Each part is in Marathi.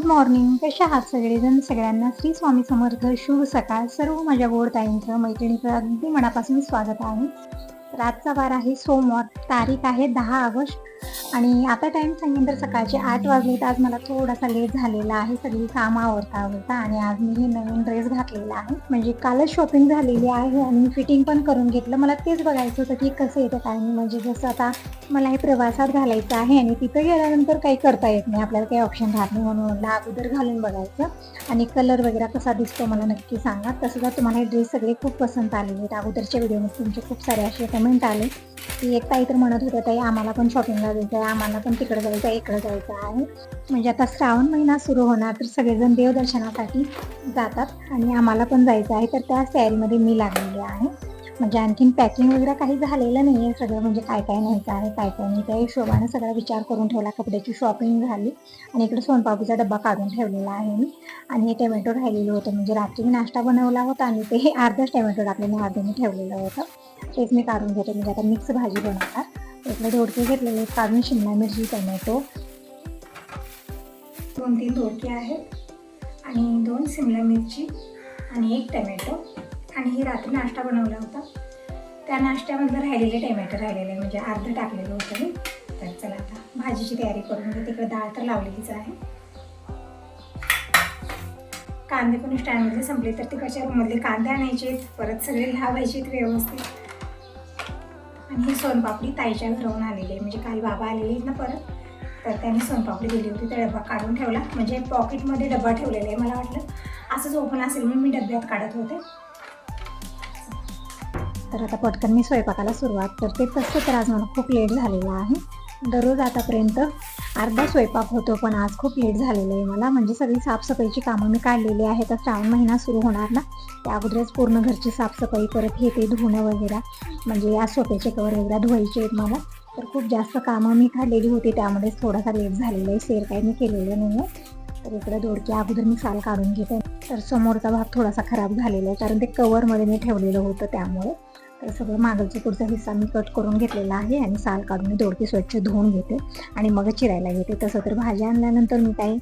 मॉर्निंग. कशा आहात सगळेजण? सगळ्यांना श्री स्वामी समर्थ. शुभ सकाळ. सर्व माझ्या गोड ताईंचं, मैत्रिणीचं अगदी मनापासून स्वागत आहे. तर आजचा वार आहे सोमवार, तारीख आहे 10 ऑगस्ट आणि आता टाइम सांगितलं सकाळचे 8 वाजले. तर आज मला थोडासा लेट झालेला आहे सगळी कामं आवरता आणि आज मी हे नवीन ड्रेस घातलेला आहे. म्हणजे कालच शॉपिंग झालेली आहे आणि फिटिंग पण करून घेतलं. मला तेच बघायचं होतं की कसं येतं काय नाही. म्हणजे जसं आता मला हे प्रवासात घालायचं आहे आणि तिथं गेल्यानंतर काही करता येत नाही, आपल्याला काही ऑप्शन राहत नाही, म्हणून म्हटलं अगोदर घालून बघायचं. आणि कलर वगैरे कसा दिसतो मला नक्की सांगा. तसं तर तुम्हाला हे ड्रेस सगळे खूप पसंत आलेले आहेत. अगोदरच्या व्हिडिओमध्ये तुमचे खूप सारे असे कमेंट आले की एक ताई तर म्हणत होत्या ताई आम्हाला पण शॉपिंगला जायचं आहे, आम्हाला पण तिकडे जायचं आहे, इकडे जायचं आहे. म्हणजे आता श्रावण महिना सुरू होणार तर सगळेजण देवदर्शनासाठी जातात आणि आम्हाला पण जायचं आहे. तर त्याच तयारीमध्ये मी लागलेली आहे. म्हणजे आणखीन पॅकिंग वगैरे काही झालेलं नाही आहे. सगळं म्हणजे काय काय न्यायचं आहे काय काय नाही त्या हिशोबाने सगळा विचार करून ठेवला. कपड्याची शॉपिंग झाली आणि इकडे सोनपापडीचा डब्बा काढून ठेवलेला आहे मी. आणि हे टोमॅटो राहिलेलं होतं, म्हणजे रात्री मी नाश्ता बनवला होता आणि ते अर्धच टोमॅटो टाकलेलं अर्धे ठेवलेलं होतं, तेच मी काढून घेते. म्हणजे आता मिक्स भाजी बनवणार. इकडे दोडके घेतलेले काढून, शिमला मिरची, टोमॅटो, 2-3 दोडके आहेत आणि 2 शिमला मिरची आणि 1 टोमॅटो. आणि हे रात्री नाश्ता बनवला होता, त्या नाश्त्यामधलं राहिलेले टोमॅटो राहिलेले, म्हणजे अर्ध टाकलेलं होतं मी. तर चला आता भाजीची तयारी करून घे. तिकडे डाळ तर लावलेलीच आहे. कांदे पण स्टँडमधले संपले तर तिकडच्या रूममधले कांदे आणायचे, परत सगळे लावायचे व्यवस्थित. आणि ही सोनपापडी ताईच्या घरावरून आलेली आहे, म्हणजे काही बाबा आलेले आहेत ना परत, तर त्यांनी सोनपापडी दिली होती. तर डब्बा काढून ठेवला, म्हणजे पॉकेटमध्ये डब्बा ठेवलेला आहे. मला वाटलं असंच ओपन असेल म्हणून मी डब्यात काढत होते. तर आता पटकन मी स्वयंपाकाला सुरुवात करते. तसं तर आज मला खूप लेट झालेला आहे. दररोज आतापर्यंत अर्धा स्वयंपाक होतो, पण आज खूप लेट झालेलं आहे मला. म्हणजे सगळी साफसफाईची कामं मी काढलेली आहे. तर श्रावण महिना सुरू होणार ना, त्या अगोदरच पूर्ण घरची साफसफाई, परत हे ते धुणं वगैरे, म्हणजे आज सोफ्याचे कवर वगैरे धुवायचे आहेत मला. तर खूप जास्त कामं मी काढलेली होती, त्यामुळेच थोडासा लेट झालेला आहे. शेअर काही मी केलेलं नाही आहे. तर इकडे दोडके अगोदर मी साल काढून घेते. तर समोरचा भाग थोडासा खराब झालेला आहे, कारण ते कवरमध्ये मी ठेवलेलं होतं त्यामुळे. तर सगळं मागलचा पुढचा हिस्सा मी कट करून घेतलेला आहे आणि साल काढून मी दोडके स्वच्छ धुवून घेते आणि मग चिरायला घेते. तसं तर भाज्या आणल्यानंतर मी काही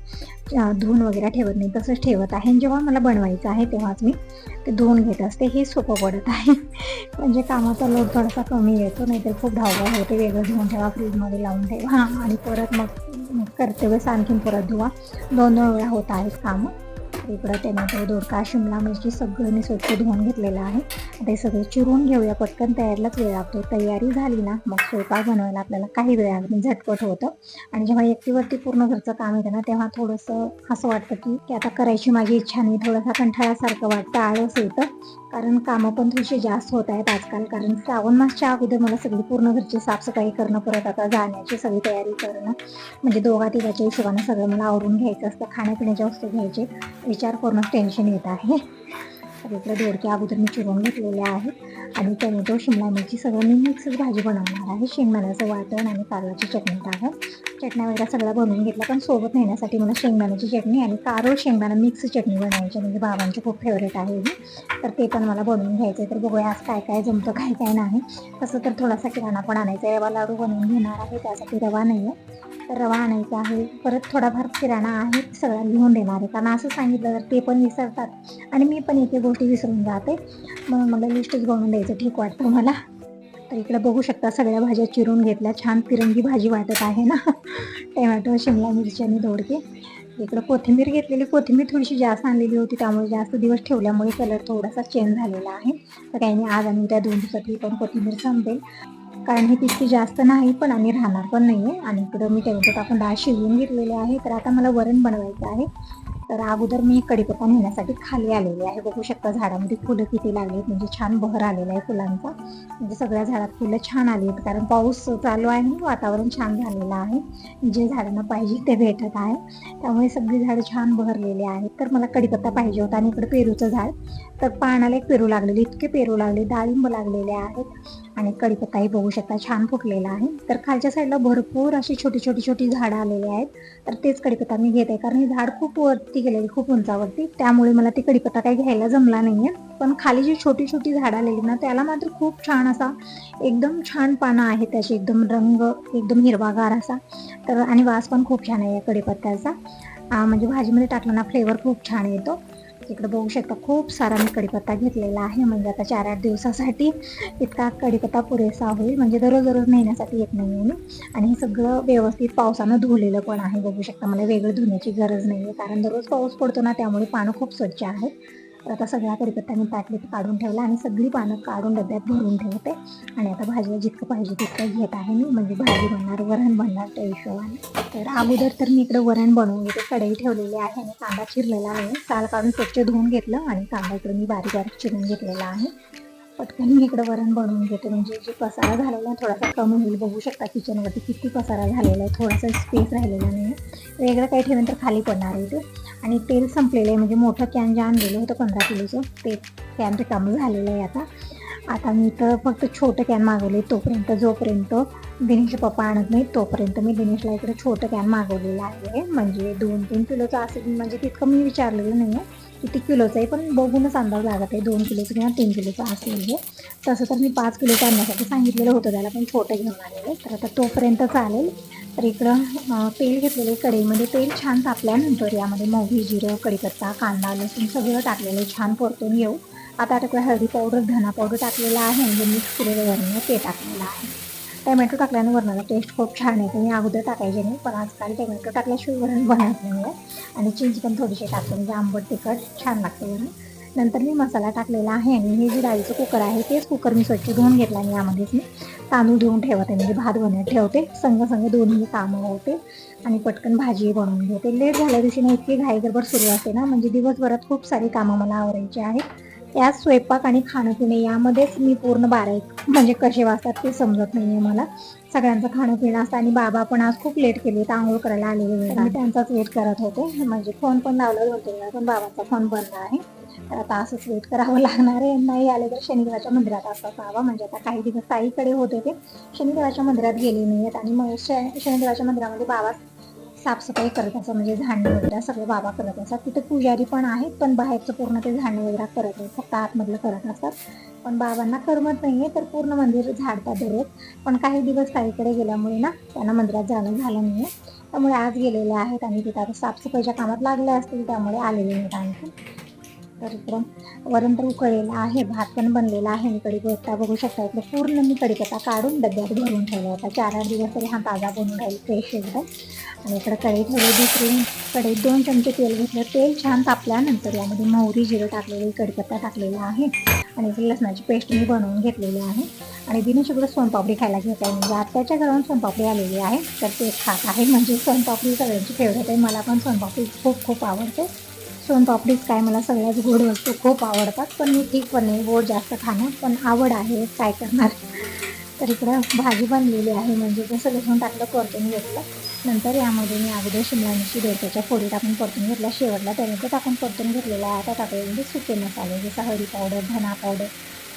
धुवून वगैरे ठेवत नाही, तसंच ठेवत आहे. जेव्हा मला बनवायचं आहे तेव्हाच मी ते धुवून घेत असते. हे सोपं पडत आहे. म्हणजे कामाचा लोड थोडासा कमी येतो, नाहीतर खूप धावपळ होते. वेगळं धुवून ठेवा, फ्रीजमध्ये लावून ठेवा आणि परत मग करते वेळेस आणखीन परत धुवा. 2 वेळा होत आहेत कामं. इकडं टोमॅटो, दोडका, शिमला मिरची सगळं मी स्वच्छ धुवून घेतलेलं आहे. आता हे सगळं चिरून घेऊया. पटकन तयारीलाच वेळ लागतो. तयारी झाली ना मग स्वयंपाक बनवायला आपल्याला काही वेळ लागत नाही, झटपट होतं. आणि जेव्हा एकटीवरती पूर्ण घरचं काम येतं ना, तेव्हा थोडंसं असं वाटतं की आता करायची माझी इच्छा नाही, थोडासा कंटाळासारखं वाटतं, आळस येतं. कारण कामं पण थोडीशी जास्त होत आहेत आजकाल. कारण श्रावण मासच्या अगोदर मला सगळी पूर्ण घरची साफसफाई करणं, परत आता जाण्याची सगळी तयारी करणं, म्हणजे 2-3च्या हिशोबाने सगळं मला आवरून घ्यायचं असतं. खाण्यापिण्याच्या वस्तू घ्यायचे, विचार करूनच टेन्शन येत आहे. तर इकडे दोडके अगोदर मी चिरून घेतलेले आहेत आणि टोमॅटो, शिमला मिरची सगळं मी मिक्सच भाजी बनवणार आहे. शेंगदाण्याचं वाटण आणि कारल्याची चटणी टाकून चटण्या वगैरे सगळं बनवून घेतलं. पण सोबत नेण्यासाठी मला शेंगदाण्याची चटणी आणि कारळ शेंगदाणा मिक्स चटणी बनायची, म्हणजे बाबांची खूप फेवरेट आहे ही. तर ते पण मला बनवून घ्यायचं आहे. तर बघूया आज काय काय जमतं काय काय नाही. तसं तर थोडासा किराणा पण आणायचा आहे. रवा लाडू बनवून घेणार आहे, त्यासाठी रवा नाही आहे, तर रवा आणायचा आहे. परत थोडाफार किराणा आहे, सगळ्या लिहून देणार आहे, कारण असं सांगितलं तर ते पण विसरतात आणि मी पण एक गोष्टी विसरून जाते. मग मला लिस्टच बनवून द्यायचं ठीक वाटतं मला. तर इकडे बघू शकता सगळ्या भाज्या चिरून घेतल्या. छान तिरंगी भाजी वाटत आहे ना. टोमॅटो, शिमला मिरची आणि दोडके. इकडं कोथिंबीर घेतलेली, कोथिंबीर थोडीशी जास्त आणलेली होती, त्यामुळे जास्त दिवस ठेवल्यामुळे कलर थोडासा चेंज झालेला आहे. तर काही नाही, आज आणि उद्या 2 दिवसात ही पण कोथिंबीर संपेल, कारण हे तितकी जास्त नाही पण आणि राहणार पण नाही आहे. आणि इकडं मी टोमॅटो टाकून डाळ शिजवून घेतलेली आहे. तर आता मला वरण बनवायचं आहे. तर अगोदर मी कढीपत्ता नेण्यासाठी खाली आलेली आहे. बघू शकता झाडामध्ये फुलं किती लागली आहेत, म्हणजे छान बहर आलेला आहे फुलांचा. म्हणजे सगळ्या झाडात फुलं छान आली आहेत, कारण पाऊस चालू आहे आणि वातावरण छान झालेलं आहे. जे झाडांना पाहिजे ते भेटत आहे, त्यामुळे सगळी झाडं छान बहरलेली आहेत. तर मला कढीपत्ता पाहिजे होता आणि इकडे पेरूचं झाड, तर पानाला एक पेरू लागलेले, इतके पेरू लागले, डाळिंब लागलेले आहेत आणि कढीपत्ताही बघू शकता छान फुटलेला आहे. तर खालच्या साईडला भरपूर अशी छोटी छोटी छोटी झाडं आलेली आहेत. तर तेच कढीपत्ता मी घेत आहे, कारण हे झाड खूप वरती गेलेली, खूप उंचावरती, त्यामुळे मला ते कढीपत्ता काही घ्यायला जमला नाहीये. पण खाली जी छोटी छोटी झाडं आलेली ना, त्याला मात्र खूप छान असा एकदम छान पानं आहेत त्याची, एकदम रंग एकदम हिरवागार असा. तर आणि वास पण खूप छान आहे या कढीपत्त्याचा. म्हणजे भाजीमध्ये टाकला ना फ्लेवर खूप छान येतो. इकडे बघू शकता खूप सारा मी कढीपत्ता घेतलेला आहे, म्हणजे आता 4-8 दिवसासाठी इतका कढीपत्ता पुरेसा होईल, म्हणजे दररोज नेण्यासाठी येत नाही मी. आणि हे सगळं व्यवस्थित पावसानं धुलेलं पण आहे. बघू शकता मला वेगळं धुण्याची गरज नाही आहे, कारण दररोज पाऊस पडतो ना, त्यामुळे पानं खूप स्वच्छ आहेत. तर आता सगळा कढीपत्ता मी ताटलीत काढून ठेवला आणि सगळी पानं काढून डब्यात भरून ठेवते. आणि आता भाजीला जितकं पाहिजे तितकं घेत आहे मी, म्हणजे भाजी बनणार, वरण बनणार त्या हिशोबाने. तर अगोदर तर मी इकडे वरण बनवून घेते. कढई ठेवलेली आहे आणि कांदा चिरलेला आहे, साल काढून स्वच्छ धुवून घेतलं आणि कांदा इकडे मी बारीक बारीक चिरून घेतलेला आहे. पटकन मी इकडे वरण बनवून घेते, म्हणजे जे पसारा झालेला आहे थोडासा कमी होईल. बघू शकता किचनवरती किती पसारा झालेला आहे, थोडासा स्पेस राहिलेला नाही आहे. वेगळं काही ठेवेन तर खाली पडणार आहे ते. आणि तेल संपलेलं आहे, म्हणजे मोठं कॅन जे आणलेलं होतं 15 किलोचं ते कॅन रिकामं झालेलं आहे. आता मी तर फक्त छोटं कॅन मागवले, तोपर्यंत जोपर्यंत दिनेशचे पप्पा आणत नाही तोपर्यंत मी दिनेशला इकडे छोटं कॅन मागवलेलं आहे. म्हणजे 2-3 किलोचं असेल, म्हणजे तितकं मी विचारलेलं नाही आहे किती किलोचं आहे, पण बघूनच अंदाज लागत आहे 2 किलोचं किंवा 3 किलोचं असेल हे. तसं तर मी 5 किलोचं आणण्यासाठी सांगितलेलं होतं त्याला, पण छोटं घेऊन आलेलं. तर आता तोपर्यंत चालेल. तर इकडं तेल घेतलेलं कढईमध्ये. तेल छान तापल्यानंतर यामध्ये मोहरी, जिरं, कढीपत्ता, कांदा, लसूण सगळं टाकलेलं छान परतून घेऊ. आता हळदी पावडर, धना पावडर टाकलेला आहे, म्हणजे मिक्स केलेलं वरण ते टाकलेलं आहे. टमॅटो टाकल्याने वरणाला टेस्ट खूप छान येते. मी अगोदर टाकायचे नाही, पण आजकाल टमॅटो टाकल्याशिवाय वरण बनत नाही आहे. आणि चिंच पण थोडीशी टाकते, म्हणजे आंबट तिखट छान लागते वरण. नंतर मी मसाला टाकलेला आहे आणि हे जे डाळीचं कुकर आहे तेच कुकर मी स्वच्छ धुवून घेतला आणि यामध्येच मी तांदूळ धुवून ठेवते, म्हणजे भात बनवत ठेवते. संग दोन्ही कामं होते आणि पटकन भाजी बनवून घेते. लेट झाल्या दिवशी इतकी घाई गडबड सुरू असते ना, म्हणजे दिवसभरात खूप सारी कामं मला आवरायची आहेत. यात स्वयंपाक आणि खाणं-पिणं यामध्येच मी पूर्ण 12-1 म्हणजे कसे वाजतात ते समजत नाही आहे मला. सगळ्यांचं खाणं-पिणं असतं आणि बाबा पण आज खूप लेट केले, अंघोळ करायला आलेले. तर मी त्यांचाच वेट करत होते, म्हणजे फोन पण लावला 2-3 वेळा, पण बाबांचा फोन बंद आहे. तर आता असंच वेट करावं लागणार आहे. नाही आले तर शनिदेवाच्या मंदिरात असावा, म्हणजे आता काही दिवस ताईकडे होते ते शनिदेवाच्या मंदिरात गेले नाही आहेत. आणि मग शनिदेवाच्या मंदिरामध्ये बाबा साफसफाई करत असं, म्हणजे झाडणे वगैरे सगळं बाबा करत असतात. तिथे पुजारी पण आहेत, पण बाहेरचं पूर्ण ते झाडणे वगैरे करत नाही, फक्त आतमधलं करत असतात. पण बाबांना करमत नाहीये, तर पूर्ण मंदिर झाडतात दररोज. पण काही दिवस ताईकडे गेल्यामुळे ना त्यांना मंदिरात जाणं झालं नाहीये, त्यामुळे आज गेलेले आहेत आणि तिथे आता साफसफाईच्या कामात लागले असतील, त्यामुळे आलेले नाहीत आणखी. तर इकडं वरण तर उकळलेलं आहे, भात पण बनलेला आहे आणि कढीपत्ता बघू शकता इकडे पूर्ण मी कढीपत्ता काढून डब्यात भरून ठेवला होता. 4-8 दिवस तरी हा ताजा बनून राहील, फ्रेश एकदम. आणि इकडे कढई ठेवली दुसरी. कढईत 2 चमचे तेल घेतलं. तेल छान तापल्यानंतर यामध्ये मोहरी, जिरं टाकलेली, कढीपत्ता टाकलेला आहे आणि लसणाची पेस्ट मी बनवून घेतलेली आहे. आणि दिनेश इकडे सोनपापडी खायला घेत आहे, म्हणजे आत्याच्या घरावरून सोनपापडी आलेली आहे, तर ते खात आहे. म्हणजे सोनपापडी सगळ्यांची फेवरेट आहे, मला पण सोनपापडी खूप खूप आवडते. सोनपापडीच काय, मला सगळ्याच गोड वस्तू खूप आवडतात, पण मी ठीक पण नाही गोड जास्त खाणं, पण आवड आहे, काय करणार. तर इकडं भाजी बनलेली आहे, म्हणजे जसं लसूण टाकलं परतून घेतलं. नंतर यामध्ये मी अगोदर शिमला मिरची, दोडक्याच्या फोडी टाकून परतून घेतल्या. शेवटला टोमॅटो टाकून परतून घेतलेला आहे. आता टाकलेले म्हणजे सुके मसाले, जसं हळदी पावडर, धना पावडर,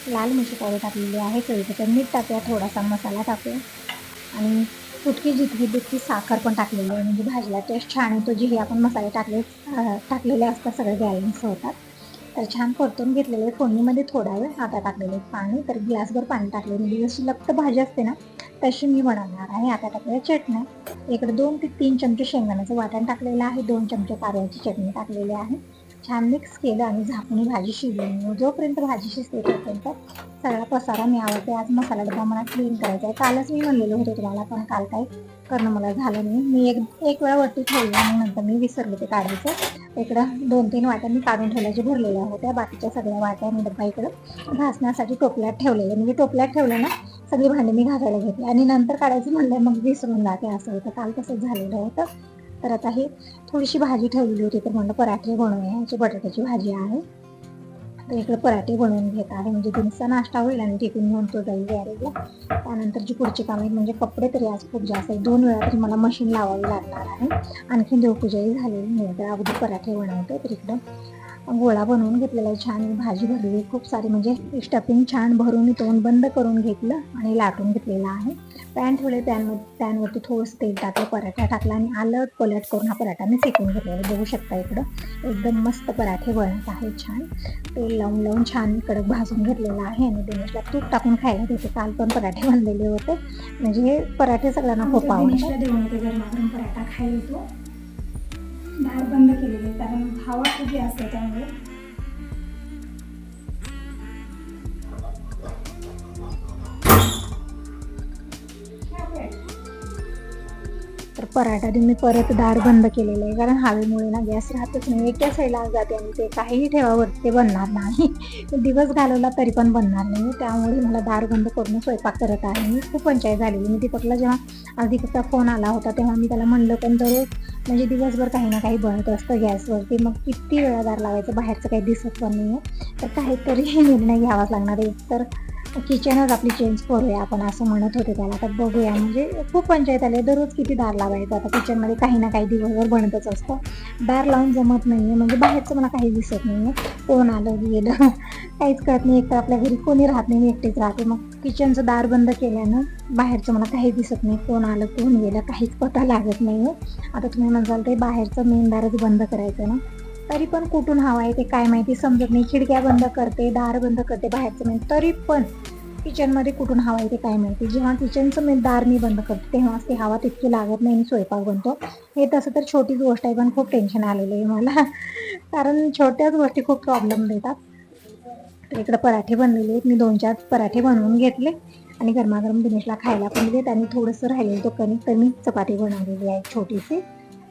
लाल मिरची पावडर टाकलेली आहे. चवीपुरतं मीठ टाकूया, थोडासा मसाला टाकूया आणि चुटकी जितकी तितकी साखर पण टाकलेली आहे, म्हणजे भाजीला टेस्ट छान येतो. जे आपण मसाले टाकलेले असतात सगळे बॅलन्स होतात. तर छान परतून घेतलेले फोडणीमध्ये थोडा वेळ. आता टाकलेले पाणी, तर ग्लासभर पाणी टाकले, म्हणजे जशी लप्त भाजी असते ना तशी मी बनवणार आहे. आता टाकलेल्या चटण्या, इकडे 2 ते 3 चमचे शेंगदाण्याचं वाटण टाकलेलं आहे, 2 चमचे कारल्याची चटणी टाकलेली आहे. छान मिक्स केलं आणि झाकून भाजी शिजवून, जोपर्यंत भाजी शिजते तोपर्यंत सगळा पसारा मी आवडते. आज मसाला डबा मला क्लीन करायचा आहे. कालच मी म्हणलेलं होतं तुम्हाला, पण काल काही करणं मला झालं नाही. मी एक वेळा वरती ठेवलं आणि नंतर मी विसरले ते काढायचं. इकडं 2-3 वाट्या मी काढून ठेवल्या भरलेल्या होत्या. बाकीच्या सगळ्या वाट्या मी डब्बा इकडं घासण्यासाठी टोपल्यात ठेवलेल्या, म्हणजे टोपल्यात ठेवलं ना सगळी भांडी मी घासायला घेतली आणि नंतर काढायचं म्हणलं मग विसरून जाते, असं होतं. काल तसंच झालेलं होतं. तर आता ही थोडीशी भाजी ठेवलेली होती, तर म्हणलं पराठे बनवूया. ह्याची बटाट्याची भाजी आहे, तर इकडे पराठे बनवून घेत आहे, म्हणजे दिवसा नाश्ता होईल आणि टिफिन घेऊन तो जाईल गॅरेजला. त्यानंतरची पुढची कामं आहेत, म्हणजे कपडे तरी आज खूप जास्त आहे. 2 वेळा तरी मला मशीन लावावी लागणार आहे. आणखीन देवपूजाही झालेली नाही, तर अगदी पराठे बनवते. तर इकडं गोळा बनवून घेतलेला आहे, छान भाजी भरली खूप सारी, म्हणजे स्टफिंग छान भरून तोंड बंद करून घेतलं आणि लाटून घेतलेला आहे. पॅन ठेवले, पॅनवरती थोडंसं तेल टाकलं, पराठा टाकला आणि अलट पलट करून हा पराठा मी सेकून घेतलेला. बघू शकता इकडं एकदम मस्त पराठे बनत आहे. छान तेल लावून छान कडक भाजून घेतलेला आहे आणि दिनेशला तूप टाकून खायला देते. काल पण पराठे बनलेले होते, म्हणजे हे पराठे सगळ्यांना खूप आवडतात. दिनेशला देऊन येते, गरमागरम पराठा खायला तो. दार बंद केलेले कारण हवा खूप जास्त आहे त्यामुळे. तर पराठा मी परत दार बंद केलेलं आहे कारण हवेमुळे ना गॅस राहतच नाही, एका साईडला जाते आणि ते काहीही ठेवावरती ते बनणार नाही. दिवस घालवला तरी पण बनणार नाही, त्यामुळे मला दार बंद करून स्वयंपाक करत आहे मी. खूप पंचायत झालेली. मी दीपकला जेव्हा आज दीपकचा फोन आला होता तेव्हा मी त्याला म्हणलं पण दररोज म्हणजे दिवसभर काही ना काही बनत असतं गॅसवरती, मग किती वेळा दार लावायचं, बाहेरचं काही दिसत पण नाही आहे. तर काहीतरी निर्णय घ्यावाच लागणार आहे. तर किचनच आपली चेंज करूया आपण असं म्हणत होते त्याला. तर बघूया, म्हणजे खूप पंचायत आले. दररोज किती दार लावायचं, आता किचनमध्ये काही ना काही दिवसभर बनतच असतं. दार लावून जमत नाही आहे, म्हणजे बाहेरचं मला काही दिसत नाही आहे, कोण आलं गेलं काहीच कळत नाही. एक तर आपल्या घरी कोणी राहत नाही, मी एकटीच राहते. मग किचनचं दार बंद केल्यानं बाहेरचं मला काही दिसत नाही, कोण आलं कोण गेलं काहीच पता लागत नाही आहे. आता तुम्ही म्हणाल ते बाहेरचं मेन दारच बंद करायचं ना, तरी पण कुठून हवा आहे ते काय माहिती समजत नाही. खिडक्या बंद करते, दार बंद करते बाहेरचं मेन, तरी पण किचनमध्ये कुठून हवा आहे ते काय माहिती. जेव्हा किचनचं दार मी बंद करते तेव्हाच ती हवा तितकी लागत नाही आणि स्वयंपाक बनतो. हे तसं तर छोटीच गोष्ट आहे, पण खूप टेन्शन आलेलं आहे मला कारण छोट्याच गोष्टी खूप प्रॉब्लेम देतात. तर इकडे पराठे बनलेले आहेत. मी 2-4 पराठे बनवून घेतले आणि गरमागरम दिनेशला खायला पण दिलेत आणि थोडंसं राहिलेलं तो कणिक तर मी चपाती बनवलेली आहे छोटीशी.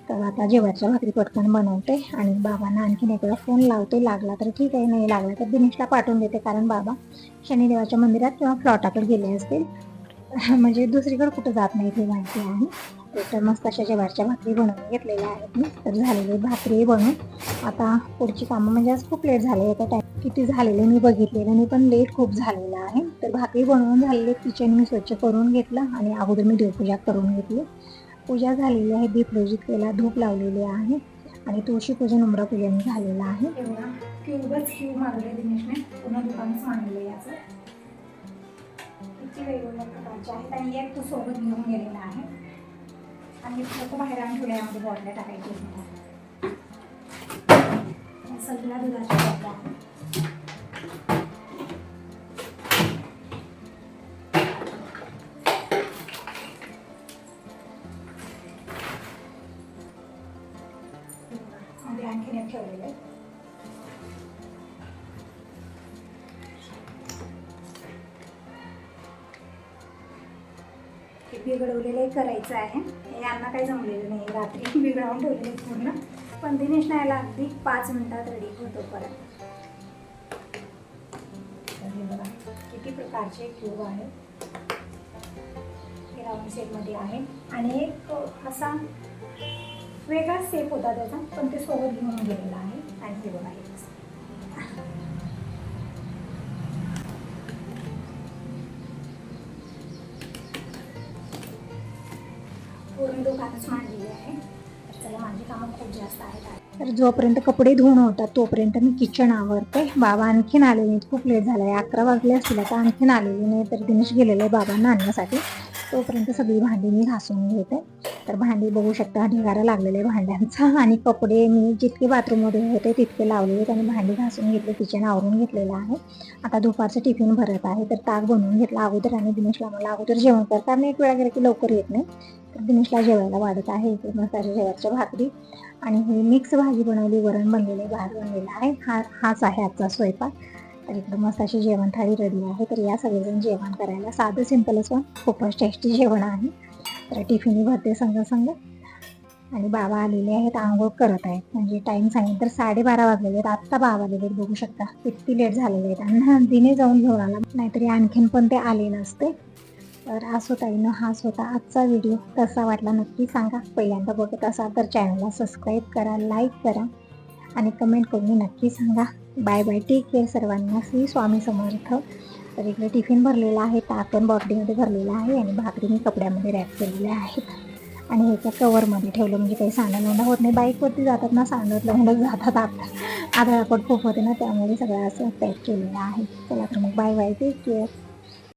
तर आता जेवायच्या भाकरी पटकन बनवते आणि बाबांना आणखीन एक वेळा फोन लावते. लागला तर ठीक आहे, नाही लागला तर दिनेशला पाठवून देते कारण बाबा शनिदेवाच्या मंदिरात किंवा फ्लॉटाकडे गेले असतील म्हणजे दुसरीकडे कुठं जात नाही ते माहिती आहे. तर मस्त अशा जेवायच्या भाकरी बनवून घेतलेल्या आहेत मी. तर झालेली भाकरी बनवून आता पुढची कामं, म्हणजे आज खूप लेट झाले. आता टाईम किती झालेले मी बघितलेलं नाही, पण लेट खूप झालेला आहे. तर भाकरी बनवून झालेली, किचन मी स्वच्छ करून घेतलं आणि अगोदर मी देवपूजा करून घेतली. पूजा झालेली आहे, दीपरोजित केला, धूप लावलेली आहे आणि तुळशी पूजन उंबरापूजन झालेलं आहे. एवढा क्यूब मागवले दिनेशने, पूर्ण दुकानच मांडले याचं. किती वेगवेगळ्या प्रकारचे आहेत आणि एक तो सोबत घेऊन गेलेला आहे आणि फक्त बाहेर आणून ठेवल्या, यामध्ये बॉटल्या टाकायची सगळ्या दुधाच्या बॉटल्या आहेत. आणखीन एक ठेवलेलं आहे. हे बिघडवलेलं करायचं आहे. हे यांना काही जमलेलं नाही, रात्री बिघडवून ठेवलेले पूर्ण, पण दिनेश नाही आला अगदी 5 मिनिटात रेडी होतो परत. हे बघा किती प्रकारचे क्यूब आहेत. हे राऊंड सेटमध्ये आहे आणि एक असा वेगळा सेप होता त्याचा, पण ते सोबत घेऊन गेलेला आहे. आणि हे बघा पूर्ण दुकानच मांडलेली आहे. तर चला, माझी कामं खूप जास्त आहेत. तर जोपर्यंत कपडे धुवून होतात तोपर्यंत मी किचन आवरते. बाबा आणखीन आले नाहीत, खूप लेट झाला आहे, 11 वाजले असतील आता, आणखीन आलेली नाही. तर दिनेश गेलेलं आहे बाबांना आणण्यासाठी. तोपर्यंत सगळी भांडी मी घासून घेते. तर भांडी बघू शकता, ढिगारा लागलेला आहे भांड्यांचा आणि कपडे मी जितके बाथरूममध्ये होते तितके लावलेले आहेत आणि भांडी घासून घेतले, किचन आवरून घेतलेलं आहे. आता दुपारचं टिफिन भरत आहे. तर ताक बनवून घेतला अगोदर आणि दिनेशला मला अगोदर जेवण कर, कारण एक वेळा गेलं की लवकर येत नाही. तर दिनेशला जेवायला वाढत आहे. इथे मसाले जेवायच्या भाकरी आणि ही मिक्स भाजी बनवली, वरण बनलेले, भात बनलेला आहे. हाच आहे आजचा स्वयंपाक. तर इकडं मस्त अशी जेवण थाळी रेडी आहे. तर या सगळेजण जेवण करायला, साधं सिंपलच पण खूपच टेस्टी जेवण आहे. तर टिफिनी भरते संग आणि बाबा आलेले आहेत, आंघोळ करत आहेत. म्हणजे टाईम सांगेल तर 12:30 वाजलेले आहेत. आत्ता बाबा आलेले आहेत, बघू शकता किती लेट झालेले आहेत. आणि दिने जाऊन घेऊन आला, नाहीतरी आणखीन पण ते आले नसते. तर असो ताईनं, हाच होता आजचा व्हिडिओ. कसा वाटला नक्की सांगा. पहिल्यांदा बघत असाल तर चॅनलला सबस्क्राईब करा, लाईक करा आणि कमेंट करून नक्की सांगा. बाय बाय, टेक केअर सर्वांना. श्री स्वामी समर्थ. तर इकडे टिफिन भरलेला आहे, ताक पण बॉटलीमध्ये भरलेला आहे आणि भाकरी मी कपड्यामध्ये रॅप केलेल्या आहेत आणि ह्याच्या कवरमध्ये ठेवलं, म्हणजे काही सांडलं होत नाही. बाईकवरती जातात ना, सांडत जातात, आपल्या आदळापट खूप होते ना, त्यामुळे सगळं असं पॅक केलेलं आहे. चला तर मग बाय बाय, टेक केअर.